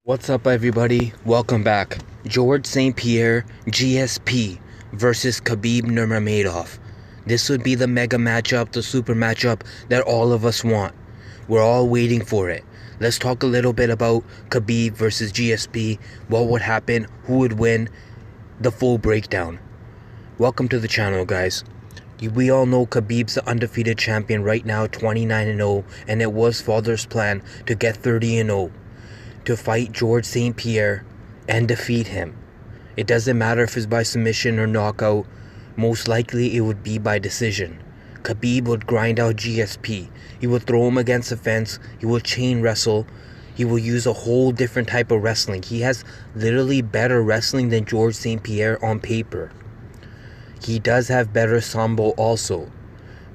What's up, everybody? Welcome back. George St. Pierre, GSP versus Khabib Nurmagomedov. This would be the mega matchup, the super matchup that all of us want. We're all waiting for it. Let's talk a little bit about Khabib versus GSP, what would happen, who would win, the full breakdown. Welcome to the channel, guys. We all know Khabib's the undefeated champion right now, 29-0, and it was father's plan to get 30-0. To fight George St. Pierre and defeat him. It doesn't matter if it's by submission or knockout, most likely it would be by decision. Khabib would grind out GSP, he would throw him against the fence, he will chain wrestle, he will use a whole different type of wrestling. He has literally better wrestling than George St. Pierre on paper. He does have better sambo also,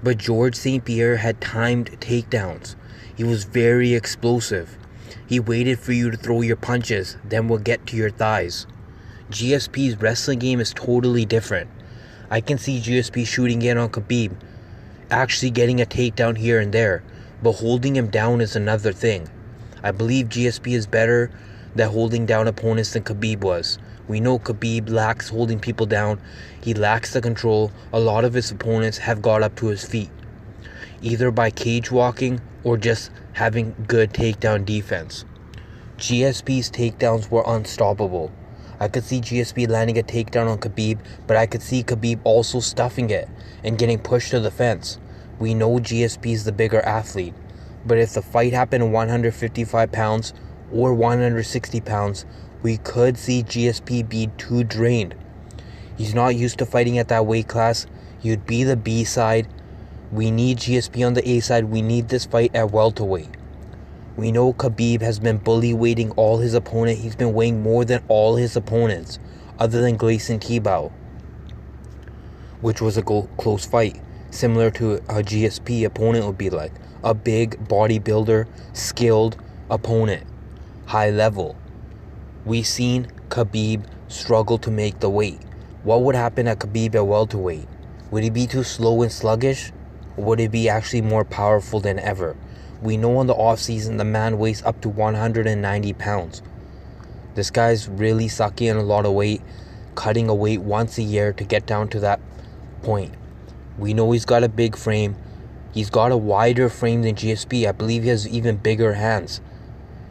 but George St. Pierre had timed takedowns. He was very explosive. He waited for you to throw your punches, then will get to your thighs. GSP's wrestling game is totally different. I can see GSP shooting in on Khabib, actually getting a takedown here and there, but holding him down is another thing. I believe GSP is better at holding down opponents than Khabib was. We know Khabib lacks holding people down. He lacks the control. A lot of his opponents have got up to his feet, either by cage walking or just having good takedown defense. GSP's takedowns were unstoppable. I could see GSP landing a takedown on Khabib, but I could see Khabib also stuffing it and getting pushed to the fence. We know GSP is the bigger athlete, but if the fight happened at 155 pounds or 160 pounds, we could see GSP be too drained. He's not used to fighting at that weight class. He'd be the B side. We need GSP on the A side. We need this fight at welterweight. We know Khabib has been bully weighting all his opponent. He's been weighing more than all his opponents, other than Gleison Tibau, which was a close fight, similar to a GSP opponent would be like. A big bodybuilder, skilled opponent, high level. We've seen Khabib struggle to make the weight. What would happen at Khabib at welterweight? Would he be too slow and sluggish? Or would he be actually more powerful than ever? We know in the offseason the man weighs up to 190 pounds. This guy's really sucking in a lot of weight, cutting a weight once a year to get down to that point. We know he's got a big frame. He's got a wider frame than GSP. I believe he has even bigger hands.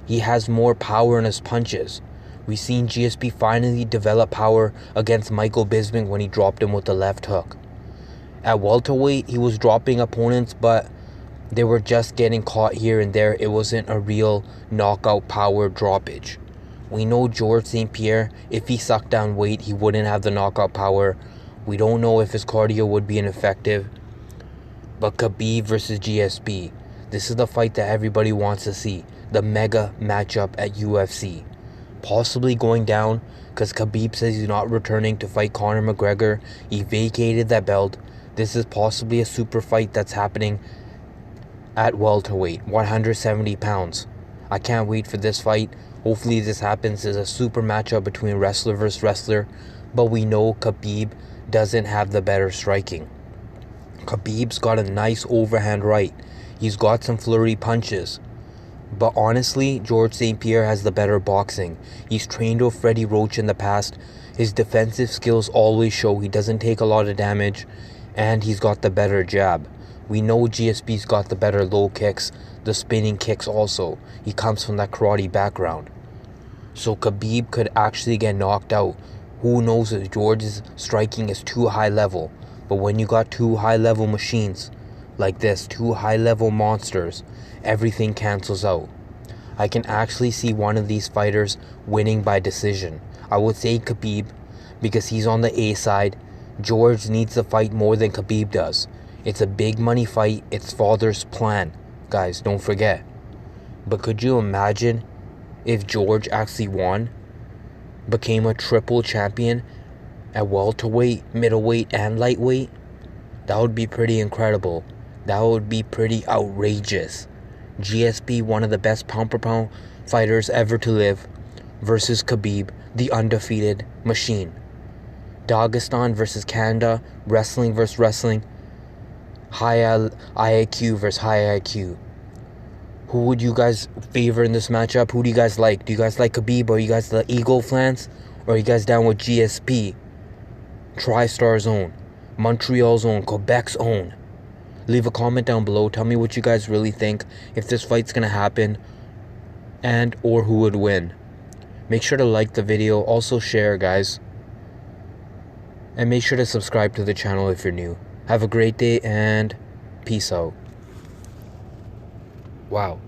He has more power in his punches. We've seen GSP finally develop power against Michael Bisping when he dropped him with the left hook. At welterweight, he was dropping opponents, but they were just getting caught here and there. It wasn't a real knockout power droppage. We know George St. Pierre, if he sucked down weight, he wouldn't have the knockout power. We don't know if his cardio would be ineffective. But Khabib versus GSP, this is the fight that everybody wants to see. The mega matchup at UFC. Possibly going down because Khabib says he's not returning to fight Conor McGregor. He vacated that belt. This is possibly a super fight that's happening at welterweight, 170 pounds. I can't wait for this fight. Hopefully this happens. It's a super matchup between wrestler versus wrestler. But we know Khabib doesn't have the better striking. Khabib's got a nice overhand right. He's got some flurry punches. But honestly, George St. Pierre has the better boxing. He's trained with Freddie Roach in the past. His defensive skills always show. He doesn't take a lot of damage. And he's got the better jab. We know GSP's got the better low kicks, the spinning kicks also. He comes from that karate background. So Khabib could actually get knocked out. Who knows if George's striking is too high level. But when you got two high level machines like this, two high level monsters, everything cancels out. I can actually see one of these fighters winning by decision. I would say Khabib because he's on the A side. George needs to fight more than Khabib does. It's a big money fight. It's father's plan. Guys, don't forget. But could you imagine if George actually won? Became a triple champion at welterweight, middleweight, and lightweight? That would be pretty incredible. That would be pretty outrageous. GSP, one of the best pound-for-pound fighters ever to live, versus Khabib, the undefeated machine. Dagestan versus Canada, wrestling versus wrestling. High IQ versus high IQ. Who would you guys favor in this matchup? Who do you guys like? Do you guys like Khabib? Or are you guys the Eagle fans? Or are you guys down with GSP? TriStar's own, Montreal's own, Quebec's own. Leave a comment down below. Tell me what you guys really think, if this fight's gonna happen, and or who would win. Make sure to like the video. Also share, guys. And make sure to subscribe to the channel if you're new. Have a great day and peace out. Wow.